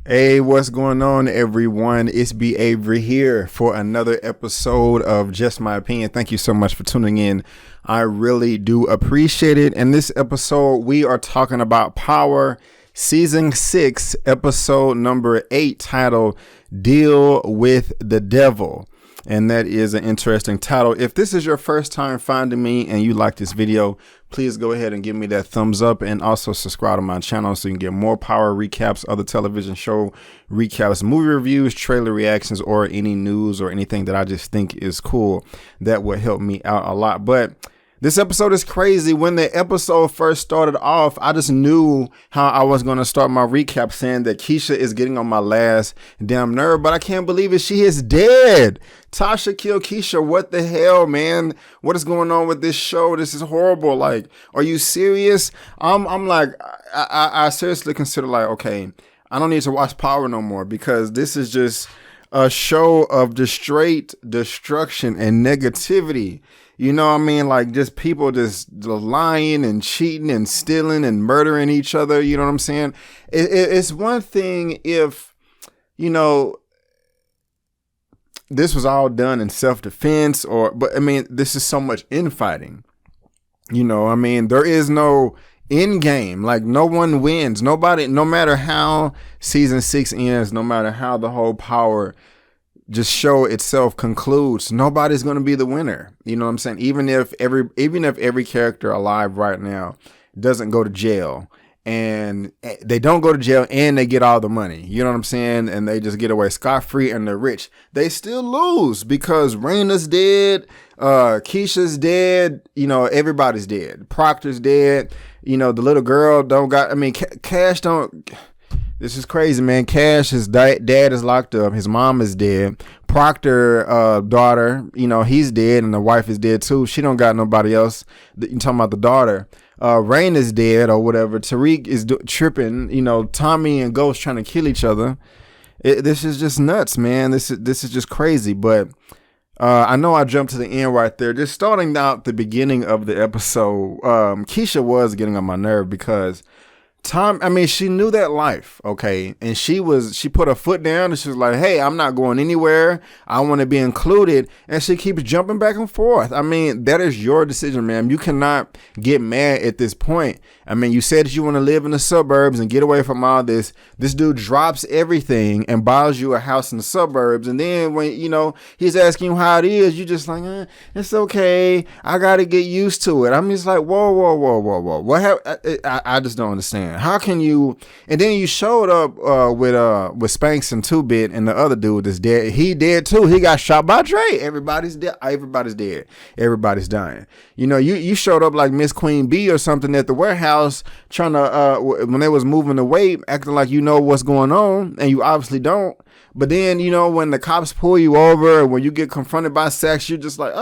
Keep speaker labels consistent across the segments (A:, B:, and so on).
A: Hey, what's going on, everyone? It's B. Avery here for another episode of Just My Opinion. Thank you so much for tuning in. I really do appreciate it. In this episode, we are talking about Power Season 6, episode number 8, titled Deal with the Devil. And that is an interesting title. If this is your first time finding me and you like this video, please go ahead and give me that thumbs up and also subscribe to my channel so you can get more Power recaps, other television show recaps, movie reviews, trailer reactions, or any news or anything that I just think is cool. That would help me out a lot. But this episode is crazy. When the episode first started off, I just knew how I was going to start my recap saying that Keisha is getting on my last damn nerve, but I can't believe it. She is dead. Tasha killed Keisha. What the hell, man? What is going on with this show? This is horrible. Like, are you serious? I'm like, I seriously consider like, okay, I don't need to watch Power no more because this is just a show of the straight destruction and negativity. You know what I mean? Like just people just lying and cheating and stealing and murdering each other. You know what I'm saying? It's one thing if, you know, this was all done in self-defense but I mean, this is so much infighting. You know, I mean, there is no end game. Like no one wins. Nobody, no matter how season 6 ends, no matter how the whole Power just show itself concludes, nobody's going to be the winner. You know what I'm saying? Even if every character alive right now doesn't go to jail, and they don't go to jail and they get all the money, you know what I'm saying? And they just get away scot-free and they're rich, they still lose because Raina's dead, Keisha's dead, you know, everybody's dead. Proctor's dead, you know, the little girl don't got, I mean, Cash don't. This is crazy, man. Cash, his dad is locked up. His mom is dead. Proctor, daughter, you know, he's dead, and the wife is dead too. She don't got nobody else. You talking about the daughter? Rain is dead or whatever. Tarik is tripping. You know, Tommy and Ghost trying to kill each other. This is just nuts, man. This is just crazy. But I know I jumped to the end right there. Just starting out the beginning of the episode, Keisha was getting on my nerve because she knew that life, okay, and she put her foot down and she was like, hey, I'm not going anywhere, I want to be included, and she keeps jumping back and forth. I mean, that is your decision, ma'am. You cannot get mad at this point. I mean, you said that you want to live in the suburbs and get away from all this. This dude drops everything and buys you a house in the suburbs, and then when, you know, he's asking you how it is, you just like, it's okay, I gotta get used to it. I'm just like, whoa, what I just don't understand. How can you? And then you showed up with Spanx and 2-Bit and the other dude is dead. He dead too. He got shot by Dre. Everybody's dead. Everybody's dead. Everybody's dying. You know, you showed up like Miss Queen Bee or something at the warehouse trying to when they was moving the weight, acting like you know what's going on, and you obviously don't. But then, you know, when the cops pull you over, when you get confronted by Saxe, you're just like,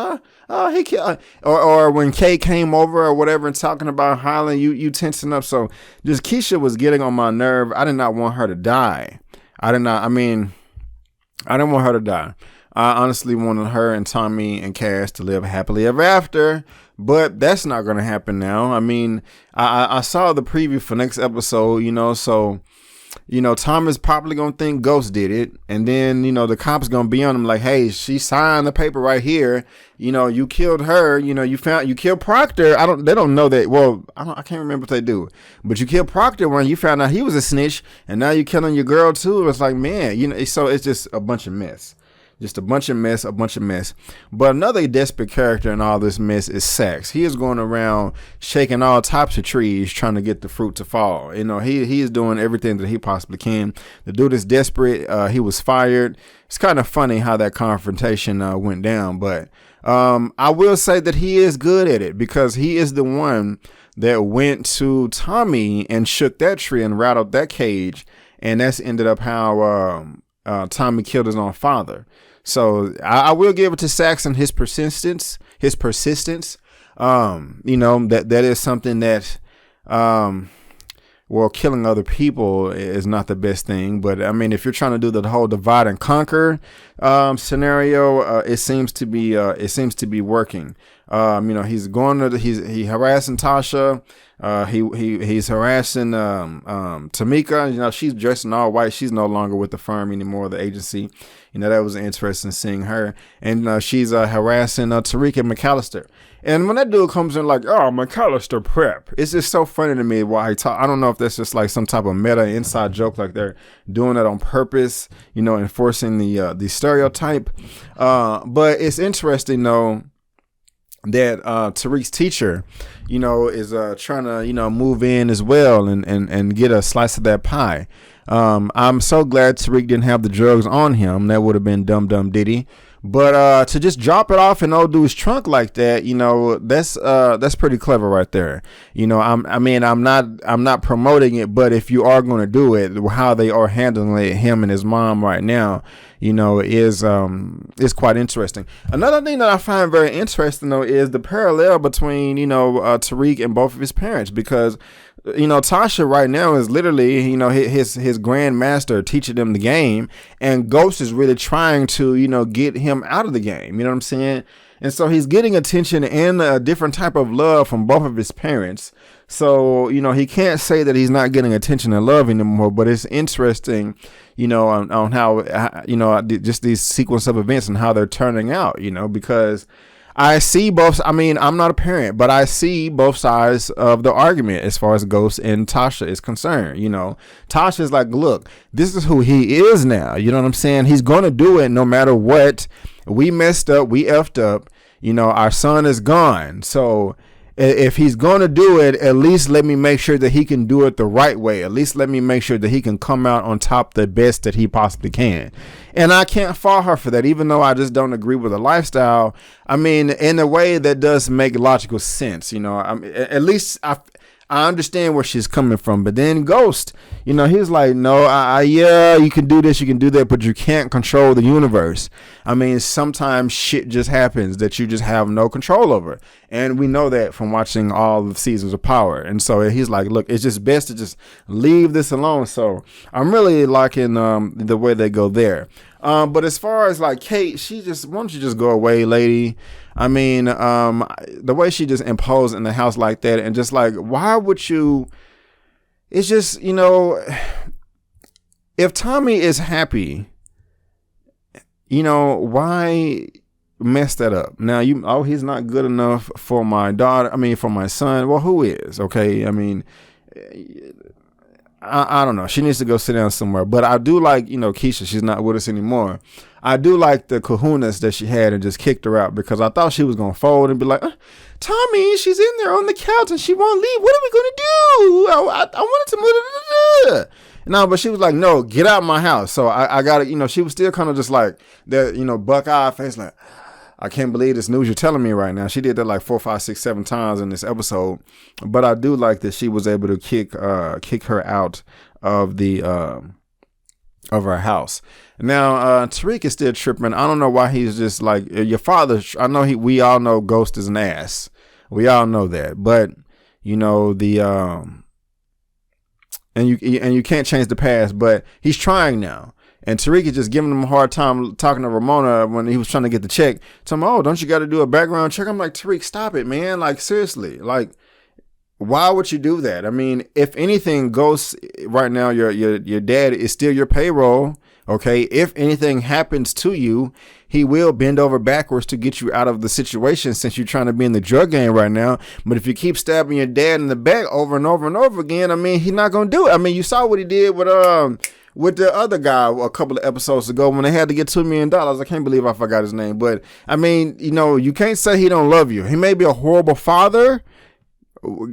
A: he killed. Or when Kay came over or whatever and talking about Highland, you tensing up. So just Keisha was getting on my nerve. I did not want her to die. I didn't want her to die. I honestly wanted her and Tommy and Cash to live happily ever after, but that's not going to happen now. I mean, I saw the preview for next episode, you know, so, you know, Tom is probably going to think Ghost did it. And then, you know, the cops going to be on him like, hey, she signed the paper right here. You know, you killed her. You know, you killed Proctor. They don't know that. Well, I can't remember if they do. But you killed Proctor when you found out he was a snitch. And now you're killing your girl too. It's like, man, you know, so it's just a bunch of mess. Just a bunch of mess. But another desperate character in all this mess is Saxe. He is going around shaking all types of trees trying to get the fruit to fall. You know, he is doing everything that he possibly can. The dude is desperate. He was fired. It's kind of funny how that confrontation went down. But I will say that he is good at it because he is the one that went to Tommy and shook that tree and rattled that cage. And that's ended up how Tommy killed his own father. So I will give it to Saxon, his persistence. You know, that is something that well, killing other people is not the best thing. But I mean, if you're trying to do the whole divide and conquer scenario, it seems to be working. He's harassing Tasha. He's harassing Tamika. She's dressed in all white. She's no longer with the firm anymore, the agency. That was interesting seeing her. And she's harassing Tarik and McAllister. And when that dude comes in like, oh, McAllister prep, it's just so funny to me why he talk. I don't know if that's just like some type of meta inside joke, like they're doing that on purpose, enforcing the stereotype. But it's interesting though that Tarik's teacher, is trying to, move in as well and get a slice of that pie. I'm so glad Tarik didn't have the drugs on him. That would have been dumb diddy. But to just drop it off in old dude's trunk like that, that's pretty clever right there. I'm not promoting it, but if you are going to do it, how they are handling it, him and his mom right now, is quite interesting. Another thing that I find very interesting though is the parallel between Tarik and both of his parents, because Tasha right now is literally, his grandmaster teaching him the game, and Ghost is really trying to, get him out of the game. You know what I'm saying? And so he's getting attention and a different type of love from both of his parents. So, he can't say that he's not getting attention and love anymore, but it's interesting, on how, just these sequence of events and how they're turning out, because I see both. I mean, I'm not a parent, but I see both sides of the argument as far as Ghost and Tasha is concerned. Tasha's like, look, this is who he is now. You know what I'm saying? He's going to do it no matter what. We messed up. We effed up. Our son is gone. So if he's going to do it, at least let me make sure that he can do it the right way. At least let me make sure that he can come out on top the best that he possibly can. And I can't fault her for that, even though I just don't agree with the lifestyle. I mean, in a way that does make logical sense. At least I understand where she's coming from. But then Ghost, he's like, no, yeah, you can do this, you can do that, but you can't control the universe. I mean, sometimes shit just happens that you just have no control over. And we know that from watching all the seasons of Power. And so he's like, look, it's just best to just leave this alone. So I'm really liking the way they go there. But as far as like Kate, why don't you just go away, lady? I mean, the way she just imposed in the house like that, and just like, why would you? It's just, if Tommy is happy, why mess that up? Now he's not good enough for my daughter. I mean, for my son. Well, who is? Okay. I mean, I don't know. She needs to go sit down somewhere. But I do like, Keisha. She's not with us anymore. I do like the kahunas that she had and just kicked her out, because I thought she was going to fold and be like, Tommy, she's in there on the couch and she won't leave. What are we going to do? I wanted to move. No, but she was like, no, get out of my house. So I got it. She was still kind of just like that, buck-eye face, like, I can't believe this news you're telling me right now. She did that like 4, 5, 6, 7 times in this episode. But I do like that she was able to kick her out of the of her house. Now Tarik is still tripping. I don't know why he's just like, your father. I know we all know Ghost is an ass. We all know that. But and you can't change the past. But he's trying now. And Tarik is just giving him a hard time talking to Ramona when he was trying to get the check. Telling him, oh, don't you got to do a background check? I'm like, Tarik, stop it, man. Like, seriously. Like, why would you do that? I mean, if anything, Ghost right now, your dad is still your payroll. Okay. If anything happens to you, he will bend over backwards to get you out of the situation, since you're trying to be in the drug game right now. But if you keep stabbing your dad in the back over and over and over again, I mean, he's not going to do it. I mean, you saw what he did with the other guy a couple of episodes ago when they had to get $2 million. I can't believe I forgot his name. But I mean, you can't say he don't love you. He may be a horrible father.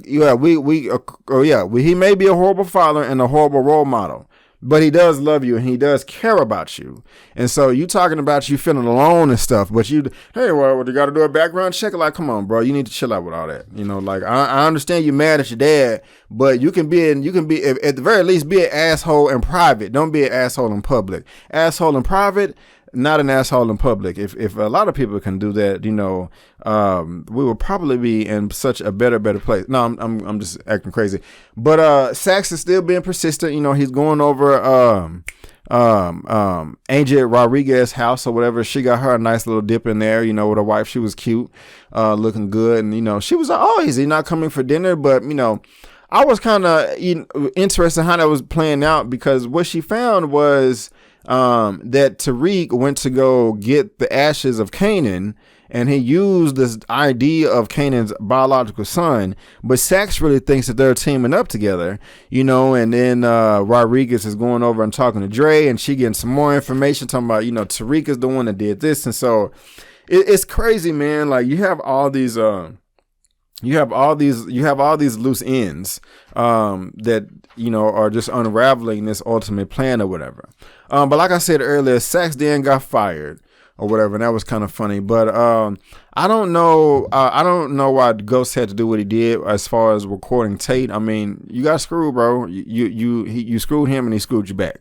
A: Yeah, he may be a horrible father and a horrible role model, but he does love you and he does care about you. And so you talking about you feeling alone and stuff, but you got to do a background check. Like, come on, bro, you need to chill out with all that. Like I understand you're mad at your dad, but you can be at the very least be an asshole in private. Don't be an asshole in public. Asshole in private. not an asshole in public. If a lot of people can do that, we will probably be in such a better place. No, I'm just acting crazy. But Saxe is still being persistent. He's going over Angel Rodriguez's house or whatever. She got her a nice little dip in there, with her wife. She was cute, looking good, and she was like, oh, is he not coming for dinner? But I was kind of interested in how that was playing out, because what she found was that Tarik went to go get the ashes of Canaan, and he used this ID of Canaan's biological son. But Saxe really thinks that they're teaming up together, and then Rodriguez is going over and talking to Dre, and she getting some more information, talking about, Tarik is the one that did this. And so it's crazy, man. Like, you have all these loose ends that are just unraveling this ultimate plan or whatever. But like I said earlier, Saxe then got fired or whatever, and that was kind of funny. But I don't know why Ghost had to do what he did as far as recording Tate. I mean, you got screwed, bro. You screwed him and he screwed you back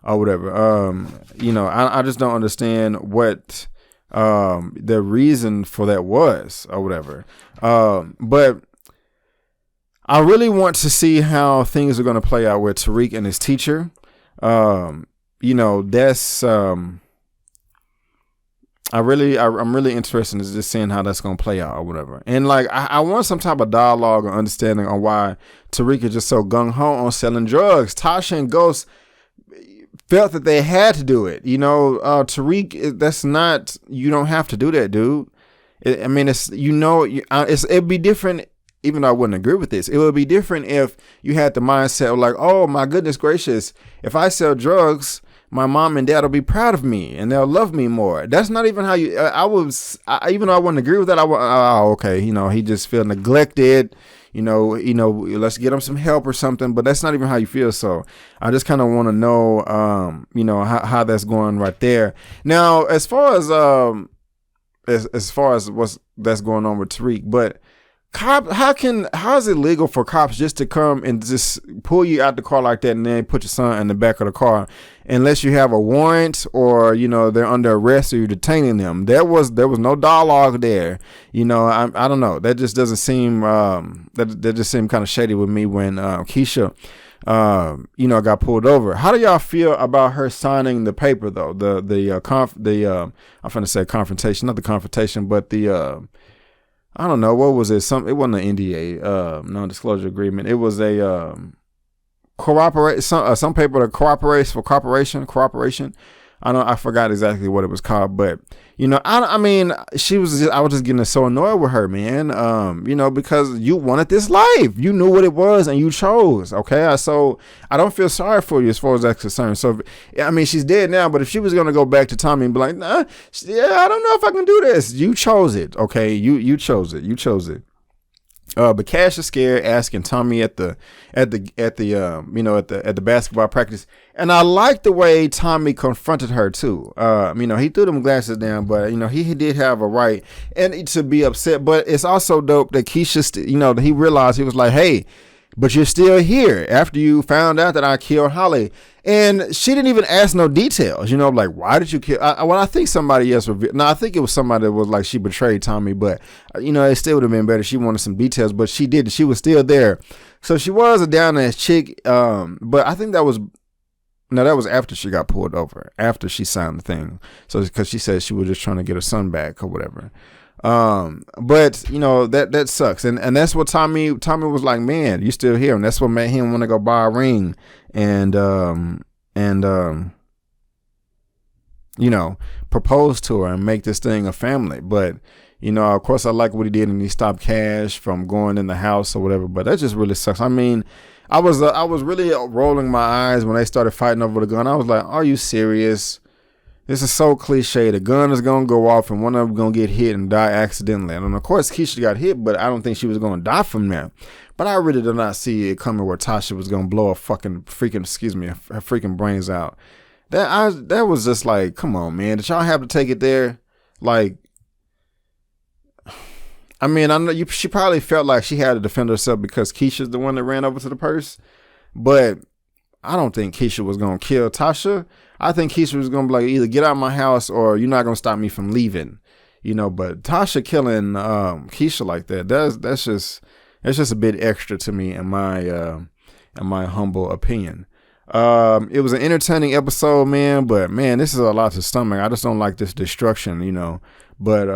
A: or whatever. I just don't understand what the reason for that was or whatever. But I really want to see how things are going to play out with Tarik and his teacher. That's I'm really interested in just seeing how that's going to play out or whatever. And like, I want some type of dialogue or understanding on why Tarik is just so gung-ho on selling drugs. Tasha and Ghost felt that they had to do it. Tarik, that's not, you don't have to do that, dude. It'd be different, even though I wouldn't agree with this. It would be different if you had the mindset of like, oh my goodness gracious, if I sell drugs, my mom and dad will be proud of me and they'll love me more. That's not even how you, even though I wouldn't agree with that, okay, he just feel neglected, let's get him some help or something, but that's not even how you feel. So I just kind of want to know, how that's going right there. Now, as far as what's that's going on with Tarik, but how is it legal for cops just to come and just pull you out the car like that and then put your son in the back of the car unless you have a warrant or they're under arrest or you're detaining them? There was no dialogue there. I don't know, that just doesn't seem that just seemed kind of shady with me when Keisha got pulled over. How do y'all feel about her signing the paper though? I'm finna say confrontation, not the confrontation, but the I don't know, what was it? It wasn't an NDA, non-disclosure agreement. It was a some paper that cooperates for cooperation. I forgot exactly what it was called, but I was just getting so annoyed with her, man. Because you wanted this life, you knew what it was, and you chose. Okay, so I don't feel sorry for you as far as that's concerned. So she's dead now, but if she was gonna go back to Tommy and be like, nah, I don't know if I can do this. You chose it. Okay, you chose it. You chose it. But Cash is scared, asking Tommy at the basketball practice, and I like the way Tommy confronted her too. He threw them glasses down, but he did have a right and to be upset. But it's also dope that Keisha, he realized, he was like, hey, but you're still here after you found out that I killed Holly. And she didn't even ask no details, like, why did you kill? I think somebody else I think it was somebody that was like, she betrayed Tommy, but it still would have been better. She wanted some details, but she didn't. She was still there. So she was a down ass chick. But I think that was after she got pulled over, after she signed the thing. So, because she said she was just trying to get her son back or whatever. But that sucks. And that's what Tommy was like, man, you still here. And that's what made him want to go buy a ring and propose to her and make this thing a family. But, of course I like what he did, and he stopped Cash from going in the house or whatever, but that just really sucks. I was really rolling my eyes when they started fighting over the gun. I was like, are you serious? This is so cliche. The gun is going to go off and one of them going to get hit and die accidentally. And of course, Keisha got hit, but I don't think she was going to die from that. But I really did not see it coming where Tasha was going to blow her freaking brains out. That was just like, come on, man. Did y'all have to take it there? Like, I know she probably felt like she had to defend herself because Keisha's the one that ran over to the purse. But I don't think Keisha was going to kill Tasha. I think Keisha was gonna be like, either get out of my house or you're not gonna stop me from leaving. You know, but Tasha killing Keisha like that, that's just a bit extra to me in my humble opinion. It was an entertaining episode, man, but man, this is a lot to stomach. I just don't like this destruction, you know. But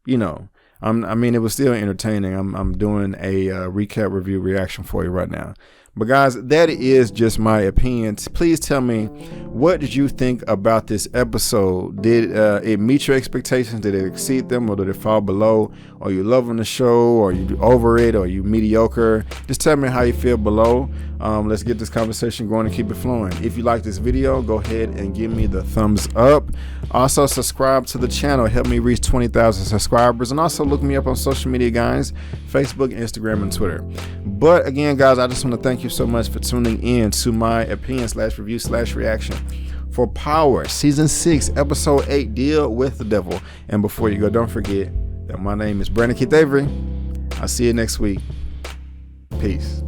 A: you know, I mean, it was still entertaining. I'm doing a recap review reaction for you right now. But guys, that is just my opinion. Please tell me, what did you think about this episode? Did it meet your expectations? Did it exceed them, or did it fall below? Are you loving the show? Or are you over it? Or are you mediocre? Just tell me how you feel below. Let's get this conversation going and keep it flowing. If you like this video, go ahead and give me the thumbs up. Also, subscribe to the channel. Help me reach 20,000 subscribers. And also look me up on social media, guys. Facebook, Instagram, and Twitter. But again, guys, I just want to thank you so much for tuning in to my opinion/review/reaction for Power Season 6, Episode 8, Deal with the Devil. And before you go, don't forget that my name is Brandon Keith Avery. I'll see you next week. Peace.